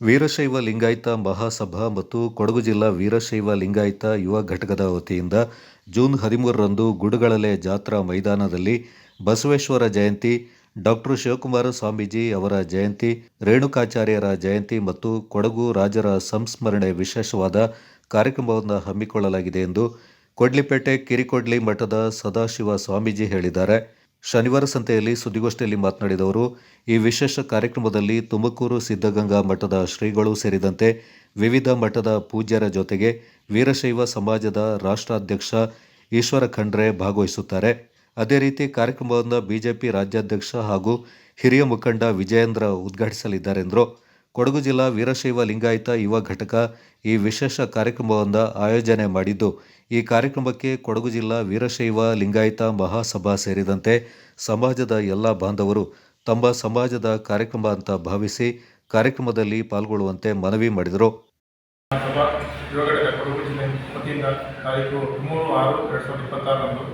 ವೀರಶೈವ ಲಿಂಗಾಯತ ಮಹಾಸಭಾ ಮತ್ತು ಕೊಡಗು ಜಿಲ್ಲಾ ವೀರಶೈವ ಲಿಂಗಾಯತ ಯುವ ಘಟಕದ ವತಿಯಿಂದ ಜೂನ್ 13ರಂದು ಗುಡುಗಳಲೆ ಜಾತ್ರಾ ಮೈದಾನದಲ್ಲಿ ಬಸವೇಶ್ವರ ಜಯಂತಿ, ಡಾಕ್ಟರ್ ಶಿವಕುಮಾರ ಸ್ವಾಮೀಜಿ ಅವರ ಜಯಂತಿ, ರೇಣುಕಾಚಾರ್ಯರ ಜಯಂತಿ ಮತ್ತು ಕೊಡಗು ರಾಜರ ಸಂಸ್ಮರಣೆ ವಿಶೇಷವಾದ ಕಾರ್ಯಕ್ರಮವನ್ನು ಹಮ್ಮಿಕೊಳ್ಳಲಾಗಿದೆ ಎಂದು ಕೊಡ್ಲಿಪೇಟೆ ಕಿರಿಕೊಡ್ಲಿ ಮಠದ ಸದಾಶಿವ ಸ್ವಾಮೀಜಿ ಹೇಳಿದ್ದಾರೆ. ಶನಿವಾರ ಸಂತೆಯಲ್ಲಿ ಸುದ್ದಿಗೋಷ್ಠಿಯಲ್ಲಿ ಮಾತನಾಡಿದ ಅವರು, ಈ ವಿಶೇಷ ಕಾರ್ಯಕ್ರಮದಲ್ಲಿ ತುಮಕೂರು ಸಿದ್ಧಗಂಗಾ ಮಠದ ಶ್ರೀಗಳು ಸೇರಿದಂತೆ ವಿವಿಧ ಮಠದ ಪೂಜ್ಯರ ಜೊತೆಗೆ ವೀರಶೈವ ಸಮಾಜದ ರಾಷ್ಟ್ರಾಧ್ಯಕ್ಷ ಈಶ್ವರ ಖಂಡ್ರೆ ಭಾಗವಹಿಸುತ್ತಾರೆ. ಅದೇ ರೀತಿ ಕಾರ್ಯಕ್ರಮವನ್ನು ಬಿಜೆಪಿ ರಾಜ್ಯಾಧ್ಯಕ್ಷ ಹಾಗೂ ಹಿರಿಯ ಮುಖಂಡ ವಿಜಯೇಂದ್ರ ಉದ್ಘಾಟಿಸಲಿದ್ದಾರೆ ಎಂದರು. ಕೊಡಗು ಜಿಲ್ಲಾ ವೀರಶೈವ ಲಿಂಗಾಯತ ಯುವ ಘಟಕ ಈ ವಿಶೇಷ ಕಾರ್ಯಕ್ರಮವನ್ನು ಆಯೋಜನೆ ಮಾಡಿದ್ದು, ಈ ಕಾರ್ಯಕ್ರಮಕ್ಕೆ ಕೊಡಗು ಜಿಲ್ಲಾ ವೀರಶೈವ ಲಿಂಗಾಯತ ಮಹಾಸಭಾ ಸೇರಿದಂತೆ ಸಮಾಜದ ಎಲ್ಲ ಬಾಂಧವರು ತಮ್ಮ ಸಮಾಜದ ಕಾರ್ಯಕ್ರಮ ಅಂತ ಭಾವಿಸಿ ಕಾರ್ಯಕ್ರಮದಲ್ಲಿ ಪಾಲ್ಗೊಳ್ಳುವಂತೆ ಮನವಿ ಮಾಡಿದರು. ಯುವ ಘಟಕ ಕೊಡಗು ಜಿಲ್ಲೆ ವತಿಯಿಂದ ತಾರೀಕು 3/6/2026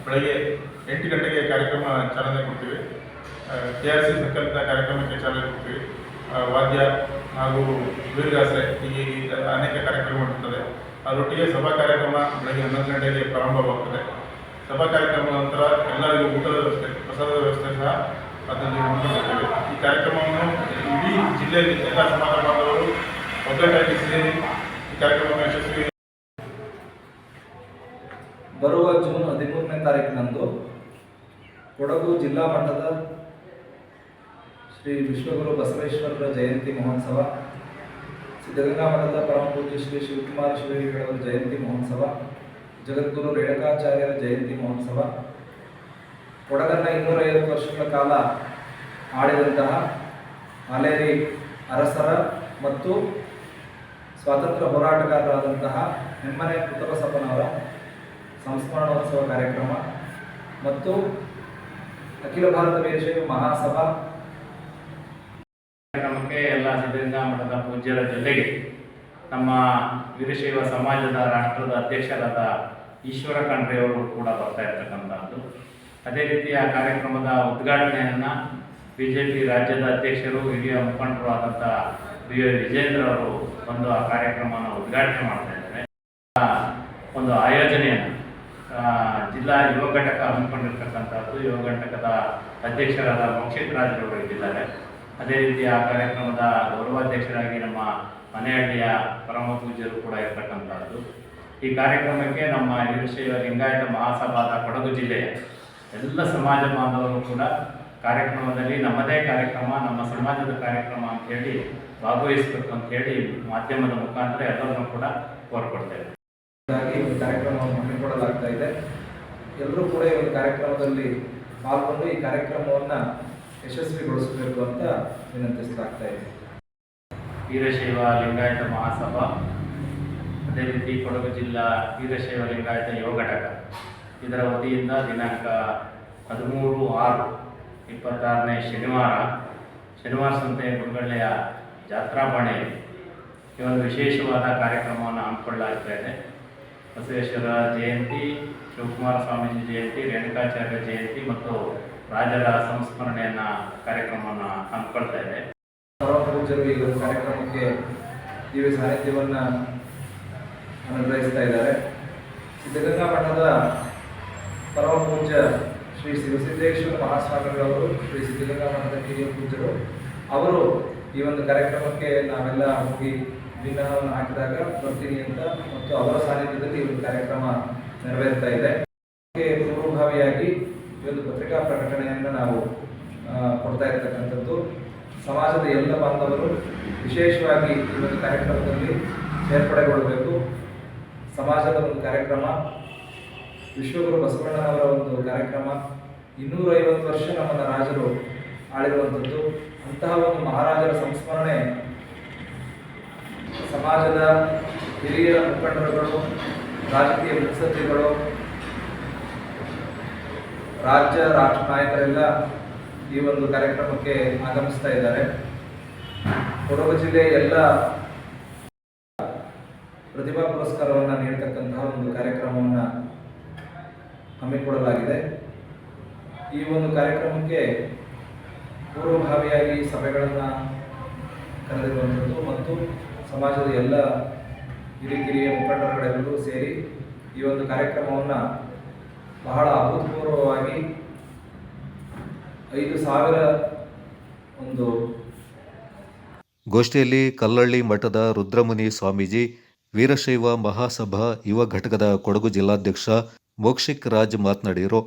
ಬೆಳಗ್ಗೆ 8 ಗಂಟೆಗೆ ಕಾರ್ಯಕ್ರಮ ಚಾಲನೆ ಕೊಡ್ತೀವಿ. KRC ಸರ್ಕಲ್ನ ಕಾರ್ಯಕ್ರಮಕ್ಕೆ ಚಾಲನೆ ಕೊಡ್ತೀವಿ. ವಾದ್ಯ ಹಾಗೂ ವೀರಗಾಸೆ ಹೀಗೆ ಅನೇಕ ಕಾರ್ಯಕ್ರಮಗಳಿರ್ತದೆ. ಅದರೊಟ್ಟಿಗೆ ಸಭಾ ಕಾರ್ಯಕ್ರಮ ಬೆಳಗ್ಗೆ 11 ಗಂಟೆಗೆ ಪ್ರಾರಂಭವಾಗ್ತದೆ. ಸಭಾ ಕಾರ್ಯಕ್ರಮ ನಂತರ ಎಲ್ಲರಿಗೂ ಊಟದ ವ್ಯವಸ್ಥೆ, ಪ್ರಸಾದದ ವ್ಯವಸ್ಥೆ ಸಹ ಅದರಲ್ಲಿ ಹಮ್ಮಿಕೊಂಡಿರ್ತೇವೆ. ಈ ಕಾರ್ಯಕ್ರಮವನ್ನು ಇಡೀ ಜಿಲ್ಲೆಯಲ್ಲಿ ಎಲ್ಲ ಸಮಾಜ ಬಾಂಧವರು ಒಗ್ಗಟ್ಟಾಗಿ ಸೇರಿ ಈ ಕಾರ್ಯಕ್ರಮವನ್ನು ಯಶಸ್ವಿ. ಬರುವ ಜೂನ್ 13ನೇ ತಾರೀಕಿನಂದು ಕೊಡಗು ಜಿಲ್ಲಾ ಮಟ್ಟದ ಶ್ರೀ ವಿಶ್ವಗುರು ಬಸವೇಶ್ವರರ ಜಯಂತಿ ಮಹೋತ್ಸವ, ಸಿದ್ಧಗಂಗಾ ಮಠದ ಪರಮ ಪೂಜ್ಯ ಶ್ರೀ ಶಿವಕುಮಾರ ಶ್ರೀಗಳವರ ಜಯಂತಿ ಮಹೋತ್ಸವ, ಜಗದ್ಗುರು ರೇಣುಕಾಚಾರ್ಯರ ಜಯಂತಿ ಮಹೋತ್ಸವ, ಕೊಡಗನ್ನು 250 ವರ್ಷಗಳ ಕಾಲ ಆಳಿದಂತಹ ಹಾಲೇರಿ ಅರಸರ ಮತ್ತು ಸ್ವಾತಂತ್ರ್ಯ ಹೋರಾಟಗಾರರಾದಂತಹ ಹೆಮ್ಮನೆ ಪುಟ್ಟಬಸಪ್ಪನವರ ಸಂಸ್ಮರಣೋತ್ಸವ ಕಾರ್ಯಕ್ರಮ ಮತ್ತು ಅಖಿಲ ಭಾರತ ವೀರಶೈವ ಮಹಾಸಭಾ ಕಾರ್ಯಕ್ರಮಕ್ಕೆ ಎಲ್ಲ ಸಿದ್ಧಗಂಗಾ ಮಠದ ಪೂಜ್ಯರ ಜೊತೆಗೆ ನಮ್ಮ ವೀರಶೈವ ಸಮಾಜದ ರಾಷ್ಟ್ರದ ಅಧ್ಯಕ್ಷರಾದ ಈಶ್ವರ ಖಂಡ್ರೆಯವರು ಕೂಡ ಬರ್ತಾ ಇರ್ತಕ್ಕಂಥದ್ದು. ಅದೇ ರೀತಿ ಆ ಕಾರ್ಯಕ್ರಮದ ಉದ್ಘಾಟನೆಯನ್ನು ಬಿಜೆಪಿ ರಾಜ್ಯದ ಅಧ್ಯಕ್ಷರು ಹಿರಿಯ ಮುಖಂಡರು ಆದಂಥ ವಿಜೇಂದ್ರ ಅವರು ಬಂದು ಆ ಕಾರ್ಯಕ್ರಮನ ಉದ್ಘಾಟನೆ ಮಾಡ್ತಾ ಇದ್ದಾರೆ. ಒಂದು ಆಯೋಜನೆಯನ್ನು ಜಿಲ್ಲಾ ಯುವ ಘಟಕ ಹಮ್ಮಿಕೊಂಡಿರ್ತಕ್ಕಂಥದ್ದು. ಯುವ ಘಟಕದ ಅಧ್ಯಕ್ಷರಾದ ಮೋಕ್ಷಿತ್ ರಾಜರವರು ಇದ್ದಾರೆ. ಅದೇ ರೀತಿ ಆ ಕಾರ್ಯಕ್ರಮದ ಗೌರವಾಧ್ಯಕ್ಷರಾಗಿ ನಮ್ಮ ಮನೆಹಳ್ಳಿಯ ಪರಮ ಪೂಜ್ಯರು ಕೂಡ ಇರ್ತಕ್ಕಂಥದ್ದು. ಈ ಕಾರ್ಯಕ್ರಮಕ್ಕೆ ನಮ್ಮ ವೀರಶೈವ ಲಿಂಗಾಯತ ಮಹಾಸಭಾದ ಕೊಡಗು ಜಿಲ್ಲೆಯ ಎಲ್ಲ ಸಮಾಜ ಬಾಂಧವರು ಕೂಡ ಕಾರ್ಯಕ್ರಮದಲ್ಲಿ ನಮ್ಮದೇ ಕಾರ್ಯಕ್ರಮ, ನಮ್ಮ ಸಮಾಜದ ಕಾರ್ಯಕ್ರಮ ಅಂಥೇಳಿ ಭಾಗವಹಿಸಬೇಕು ಅಂಥೇಳಿ ಮಾಧ್ಯಮದ ಮುಖಾಂತರ ಎಲ್ಲರನ್ನೂ ಕೂಡ ಕೋರ್ಕೊಡ್ತೇವೆ. ಈ ಕಾರ್ಯಕ್ರಮವನ್ನು ಹಮ್ಮಿಕೊಳ್ಳಲಾಗ್ತಾ ಇದೆ. ಎಲ್ಲರೂ ಕೂಡ ಈ ಒಂದು ಕಾರ್ಯಕ್ರಮದಲ್ಲಿ ಪಾಲ್ಗೊಂಡು ಈ ಕಾರ್ಯಕ್ರಮವನ್ನು ಯಶಸ್ವಿಗೊಳಿಸಬೇಕು ಅಂತ ವಿನಂತಿಸಲಾಗ್ತಾ ಇದೆ. ವೀರಶೈವ ಲಿಂಗಾಯತ ಮಹಾಸಭಾ, ಅದೇ ರೀತಿ ಕೊಡಗು ಜಿಲ್ಲಾ ವೀರಶೈವ ಲಿಂಗಾಯತ ಯುವ ಘಟಕ ಇದರ ವತಿಯಿಂದ ದಿನಾಂಕ 13/6/26ನೇ ಶನಿವಾರ ಸಂತೆ ಗುರುಗಳ್ಳೆಯ ಜಾತ್ರಾಪಾಣೆಯಲ್ಲಿ ಈ ಒಂದು ವಿಶೇಷವಾದ ಕಾರ್ಯಕ್ರಮವನ್ನು ಹಮ್ಮಿಕೊಳ್ಳಲಾಗ್ತಾ ಇದೆ. ಬಸವೇಶ್ವರ ಜಯಂತಿ, ಶಿವಕುಮಾರ ಸ್ವಾಮೀಜಿ ಜಯಂತಿ, ರೇಣುಕಾಚಾರ್ಯ ಜಯಂತಿ ಮತ್ತು ರಾಜರ ಸಂಸ್ಮರಣೆಯನ್ನು ಕಾರ್ಯಕ್ರಮವನ್ನು ಹಮ್ಮಿಕೊಳ್ತಾ ಇದೆ. ಪರಮ ಪೂಜ್ಯರು ಈ ಒಂದು ಕಾರ್ಯಕ್ರಮಕ್ಕೆ ದಿವ್ಯ ಸಾನ್ನಿಧ್ಯವನ್ನು ಅನುಗ್ರಹಿಸ್ತಾ ಇದ್ದಾರೆ. ಸಿದ್ಧಗಂಗಾ ಮಠದ ಪರಮ ಪೂಜ್ಯ ಶ್ರೀ ಶಿವಸಿದ್ದೇಶ್ವರ ಮಹಾಸ್ವಾಮಿಗಳವರು, ಶ್ರೀ ಸಿದ್ಧಗಂಗಾ ಮಠದ ಹಿರಿಯ ಪೂಜ್ಯರು ಅವರು ಈ ಒಂದು ಕಾರ್ಯಕ್ರಮಕ್ಕೆ ನಾವೆಲ್ಲ ಹೋಗಿ ವಿಗ್ರಹವನ್ನು ಹಾಕಿದಾಗ ಬರ್ತೀನಿ ಅಂತ ಮತ್ತು ಅವರ ಸಾನ್ನಿಧ್ಯದಲ್ಲಿ ಈ ಒಂದು ಕಾರ್ಯಕ್ರಮ ನೆರವೇರ್ತಾ ಇದೆ. ಪೂರ್ವಭಾವಿಯಾಗಿ ಈ ಒಂದು ಪತ್ರಿಕಾ ಪ್ರಕಟಣೆಯನ್ನು ನಾವು ಕೊಡ್ತಾ ಇರ್ತಕ್ಕಂಥದ್ದು. ಸಮಾಜದ ಎಲ್ಲ ಬಾಂಧವರು ವಿಶೇಷವಾಗಿ ಈ ಒಂದು ಕಾರ್ಯಕ್ರಮದಲ್ಲಿ ಸೇರ್ಪಡೆಗೊಳ್ಳಬೇಕು. ಸಮಾಜದ ಒಂದು ಕಾರ್ಯಕ್ರಮ, ವಿಶ್ವಗುರು ಬಸವಣ್ಣನವರ ಒಂದು ಕಾರ್ಯಕ್ರಮ, 250 ವರ್ಷ ನಮ್ಮನ್ನು ರಾಜರು ಆಳಿರುವಂಥದ್ದು. ಅಂತಹ ಒಂದು ಮಹಾರಾಜರ ಸಂಸ್ಮರಣೆ ಸಮಾಜದ ಹಿರಿಯ ಮುಖಂಡರುಗಳು, ರಾಜಕೀಯ ಮುತ್ಸದ್ದಿಗಳು, ರಾಷ್ಟ್ರ ನಾಯಕರೆಲ್ಲ ಈ ಒಂದು ಕಾರ್ಯಕ್ರಮಕ್ಕೆ ಆಗಮಿಸ್ತಾ ಇದ್ದಾರೆ. ಕೊಡಗು ಜಿಲ್ಲೆಯ ಎಲ್ಲ ಪ್ರತಿಭಾ ಪುರಸ್ಕಾರವನ್ನು ನೀಡತಕ್ಕಂತಹ ಒಂದು ಕಾರ್ಯಕ್ರಮವನ್ನು ಹಮ್ಮಿಕೊಳ್ಳಲಾಗಿದೆ. ಈ ಒಂದು ಕಾರ್ಯಕ್ರಮಕ್ಕೆ ಪೂರ್ವಭಾವಿಯಾಗಿ ಸಭೆಗಳನ್ನು ಕರೆದಿರುವಂಥದ್ದು ಮತ್ತು ಸಮಾಜದ ಎಲ್ಲ ಹಿರಿಯ ಮುಖಂಡರುಗಳೆಲ್ಲರೂ ಸೇರಿ ಈ ಒಂದು ಕಾರ್ಯಕ್ರಮವನ್ನು ಬಹಳ ಅಭೂತಪೂರ್ವವಾಗಿ 5,000 ಒಂದು ಗೋಷ್ಠಿಯಲ್ಲಿ ಕಲ್ಲಳ್ಳಿ ಮಠದ ರುದ್ರಮುನಿ ಸ್ವಾಮೀಜಿ, ವೀರಶೈವ ಮಹಾಸಭಾ ಯುವ ಘಟಕದ ಕೊಡಗು ಜಿಲ್ಲಾಧ್ಯಕ್ಷ ಮೋಕ್ಷಿಕ್ ರಾಜ್ ಮಾತನಾಡಿದರು.